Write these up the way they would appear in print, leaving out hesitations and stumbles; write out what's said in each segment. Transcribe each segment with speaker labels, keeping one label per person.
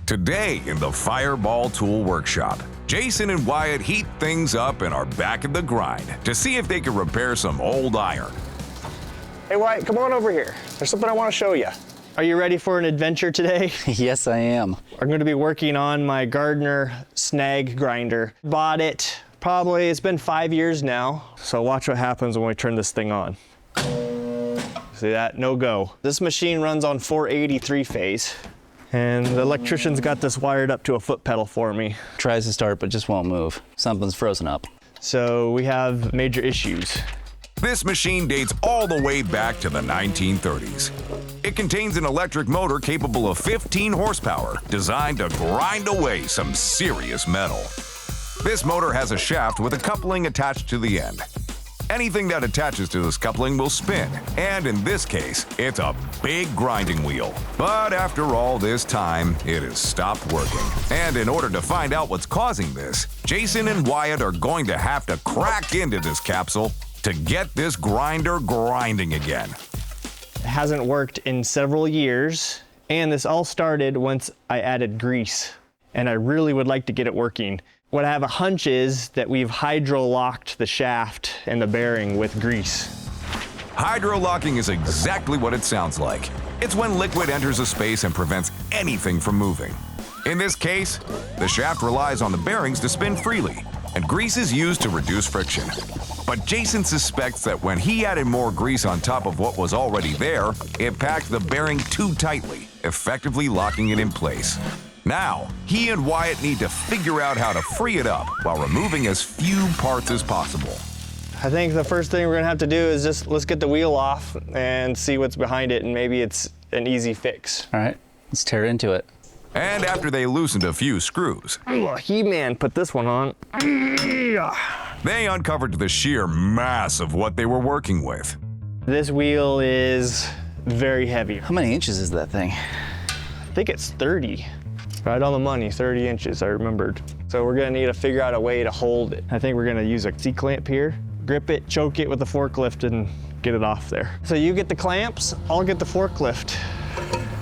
Speaker 1: Today in the Fireball Tool Workshop, Jason and Wyatt heat things up and are back at the grind to see if they can repair some old iron.
Speaker 2: Hey Wyatt, come on over here. There's something I want to show you. Are you ready for an adventure today?
Speaker 3: Yes, I am.
Speaker 2: I'm going to be working on my Gardner snag grinder. Bought it probably, it's been 5 years now. So watch what happens when we turn this thing on. See that? No go. This machine runs on 480 3-phase. And the electrician's got this wired up to a foot pedal for me.
Speaker 3: Tries to start, but just won't move. Something's frozen up.
Speaker 2: So we have major issues.
Speaker 1: This machine dates all the way back to the 1930s. It contains an electric motor capable of 15 horsepower, designed to grind away some serious metal. This motor has a shaft with a coupling attached to the end. Anything that attaches to this coupling will spin, and in this case, it's a big grinding wheel. But after all this time, it has stopped working. And in order to find out what's causing this, Jason and Wyatt are going to have to crack into this capsule to get this grinder grinding again.
Speaker 2: It hasn't worked in several years, and this all started once I added grease, and I really would like to get it working. What I have a hunch is that we've hydro-locked the shaft and the bearing with grease.
Speaker 1: Hydro-locking is exactly what it sounds like. It's when liquid enters a space and prevents anything from moving. In this case, the shaft relies on the bearings to spin freely, and grease is used to reduce friction. But Jason suspects that when he added more grease on top of what was already there, it packed the bearing too tightly, effectively locking it in place. Now, he and Wyatt need to figure out how to free it up while removing as few parts as possible.
Speaker 2: I think the first thing we're gonna have to do is just let's get the wheel off and see what's behind it, and maybe it's an easy fix.
Speaker 3: All right, let's tear into it.
Speaker 1: And after they loosened a few screws,
Speaker 2: He-Man put this one on.
Speaker 1: they uncovered the sheer mass of what they were working with.
Speaker 2: This wheel is very heavy.
Speaker 3: How many inches is that thing?
Speaker 2: I think it's 30. Right on the money, 30 inches, I remembered. So we're gonna need to figure out a way to hold it. I think we're gonna use a C-clamp here, grip it, choke it with the forklift, and get it off there. So you get the clamps, I'll get the forklift.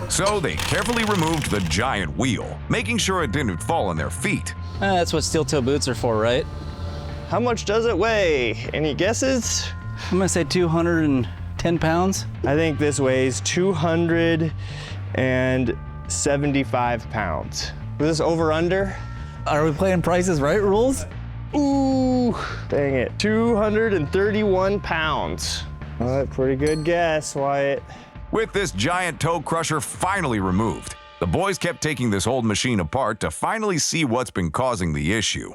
Speaker 1: So they carefully removed the giant wheel, making sure it didn't fall on their feet.
Speaker 3: That's what steel-toe boots are for, right?
Speaker 2: How much does it weigh? Any guesses?
Speaker 3: I'm gonna say 210 pounds.
Speaker 2: I think this weighs 275 pounds. Was this over under?
Speaker 3: Are we playing Price is Right rules?
Speaker 2: Ooh, dang it. 231 pounds. All right, pretty good guess, Wyatt.
Speaker 1: With this giant toe crusher finally removed, the boys kept taking this old machine apart to finally see what's been causing the issue.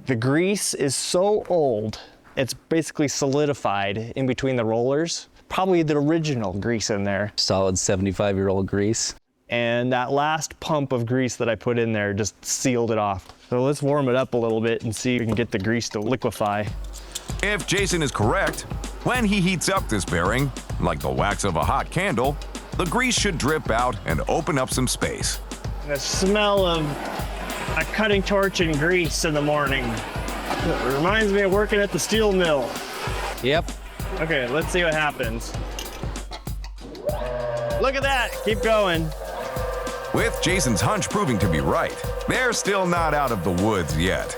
Speaker 2: The grease is so old, it's basically solidified in between the rollers. Probably the original grease in there.
Speaker 3: Solid 75-year-old grease.
Speaker 2: And that last pump of grease that I put in there just sealed it off. So let's warm it up a little bit and see if we can get the grease to liquefy.
Speaker 1: If Jason is correct, when he heats up this bearing, like the wax of a hot candle, the grease should drip out and open up some space.
Speaker 2: The smell of a cutting torch and grease in the morning. It reminds me of working at the steel mill.
Speaker 3: Yep.
Speaker 2: Okay, let's see what happens. Look at that, keep going.
Speaker 1: With Jason's hunch proving to be right, they're still not out of the woods yet.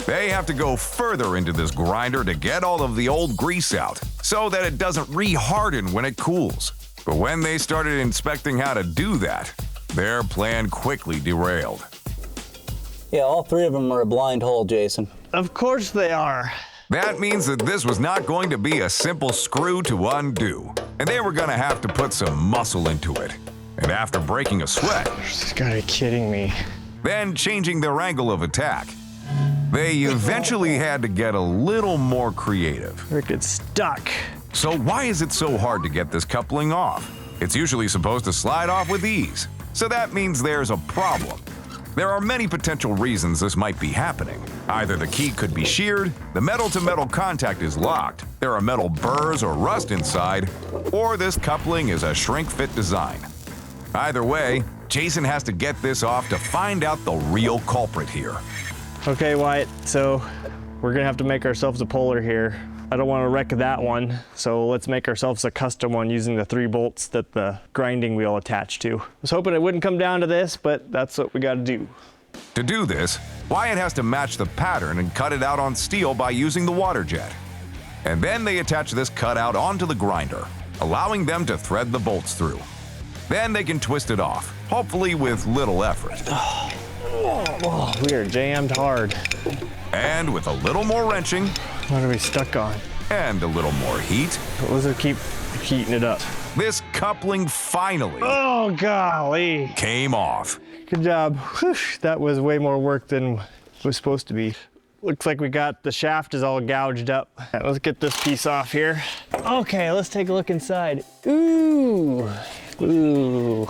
Speaker 1: They have to go further into this grinder to get all of the old grease out so that it doesn't re-harden when it cools. But when they started inspecting how to do that, their plan quickly derailed.
Speaker 3: Yeah, all three of them are a blind hole, Jason.
Speaker 2: Of course they are.
Speaker 1: That means that this was not going to be a simple screw to undo, and they were going to have to put some muscle into it. And after breaking a sweat,
Speaker 2: You gotta be kidding me.
Speaker 1: then changing their angle of attack, they eventually had to get a little more creative.
Speaker 2: Freaking stuck.
Speaker 1: So why is it so hard to get this coupling off? It's usually supposed to slide off with ease, so that means there's a problem. There are many potential reasons this might be happening. Either the key could be sheared, the metal-to-metal contact is locked, there are metal burrs or rust inside, or this coupling is a shrink-fit design. Either way, Jason has to get this off to find out the real culprit here.
Speaker 2: Okay, Wyatt, so we're gonna have to make ourselves a puller here. I don't want to wreck that one, so let's make ourselves a custom one using the 3 bolts that the grinding wheel attached to. I was hoping it wouldn't come down to this, but that's what we got to do.
Speaker 1: To do this, Wyatt has to match the pattern and cut it out on steel by using the water jet. And then they attach this cutout onto the grinder, allowing them to thread the bolts through. Then they can twist it off, hopefully with little effort.
Speaker 2: Oh, we are jammed hard.
Speaker 1: And with a little more wrenching,
Speaker 2: What are we stuck on?
Speaker 1: and a little more heat,
Speaker 2: Let's keep heating it up.
Speaker 1: this coupling finally
Speaker 2: Oh, golly.
Speaker 1: came off.
Speaker 2: Good job. Whew, that was way more work than it was supposed to be. Looks like we got the shaft is all gouged up. Right, let's get this piece off here. Okay, let's take a look inside. Ooh, ooh,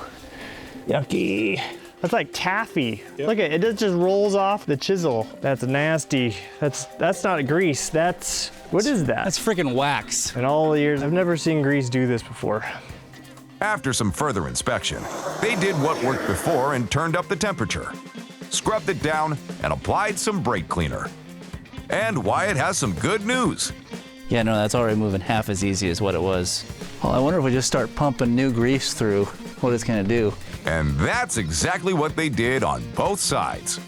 Speaker 2: yucky. That's like taffy. Yep. Look at it, it just rolls off the chisel. That's nasty. That's not grease. What is that?
Speaker 3: That's freaking wax.
Speaker 2: In all the years, I've never seen grease do this before.
Speaker 1: After some further inspection, they did what worked before and turned up the temperature, scrubbed it down, and applied some brake cleaner. And Wyatt has some good news.
Speaker 3: Yeah, no, that's already moving half as easy as what it was. Well, I wonder if we just start pumping new grease through, what it's gonna do.
Speaker 1: And that's exactly what they did on both sides.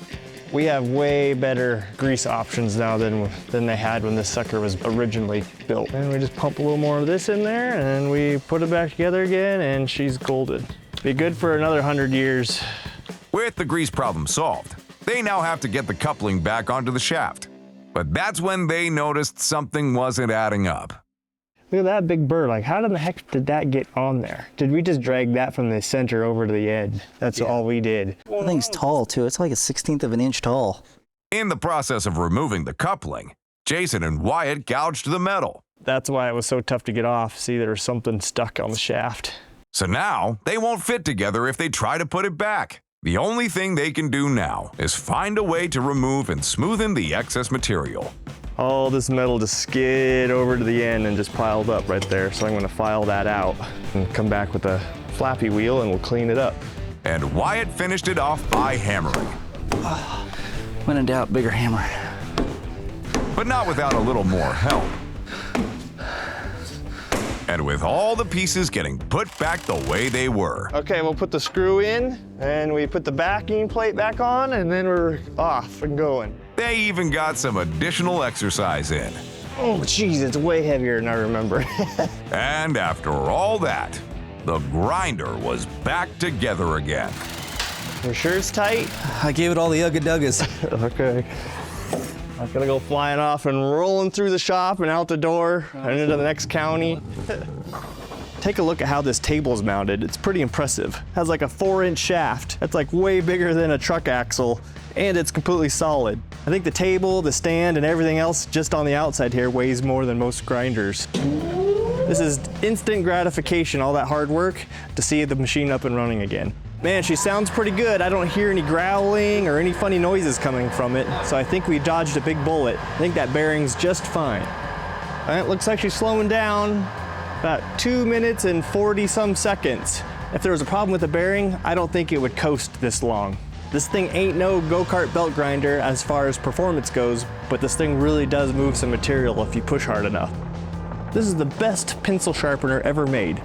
Speaker 2: We have way better grease options now than they had when this sucker was originally built. And we just pump a little more of this in there and we put it back together again and she's golden. Be good for another 100 years.
Speaker 1: With the grease problem solved, they now have to get the coupling back onto the shaft. But that's when they noticed something wasn't adding up.
Speaker 2: Look at that big burr. Like, how in the heck did that get on there? Did we just drag that from the center over to the edge? That's all we did.
Speaker 3: That thing's tall too. It's like a 1/16 of an inch tall.
Speaker 1: In the process of removing the coupling, Jason and Wyatt gouged the metal.
Speaker 2: That's why it was so tough to get off. See, there was something stuck on the shaft.
Speaker 1: So now they won't fit together if they try to put it back. The only thing they can do now is find a way to remove and smoothen the excess material.
Speaker 2: All this metal just skid over to the end and just piled up right there. So I'm gonna file that out and come back with a flappy wheel and we'll clean it up.
Speaker 1: And Wyatt finished it off by hammering.
Speaker 3: When in doubt, bigger hammer.
Speaker 1: But not without a little more help. And with all the pieces getting put back the way they were.
Speaker 2: Okay, we'll put the screw in and we put the backing plate back on and then we're off and going.
Speaker 1: They even got some additional exercise in.
Speaker 2: Oh, geez, it's way heavier than I remember.
Speaker 1: And after all that, the grinder was back together again.
Speaker 2: You sure it's tight?
Speaker 3: I gave it all the ugga-duggas.
Speaker 2: Okay. I'm gonna go flying off and rolling through the shop and out the door and into the next county. Take a look at how this table is mounted. It's pretty impressive. It has like a 4-inch shaft. That's like way bigger than a truck axle, and it's completely solid. I think the table, the stand, and everything else just on the outside here weighs more than most grinders. This is instant gratification, all that hard work, to see the machine up and running again. Man, she sounds pretty good. I don't hear any growling or any funny noises coming from it, so I think we dodged a big bullet. I think that bearing's just fine. It looks like she's slowing down about 2 minutes and 40-some seconds. If there was a problem with the bearing, I don't think it would coast this long. This thing ain't no go-kart belt grinder as far as performance goes, but this thing really does move some material if you push hard enough. This is the best pencil sharpener ever made.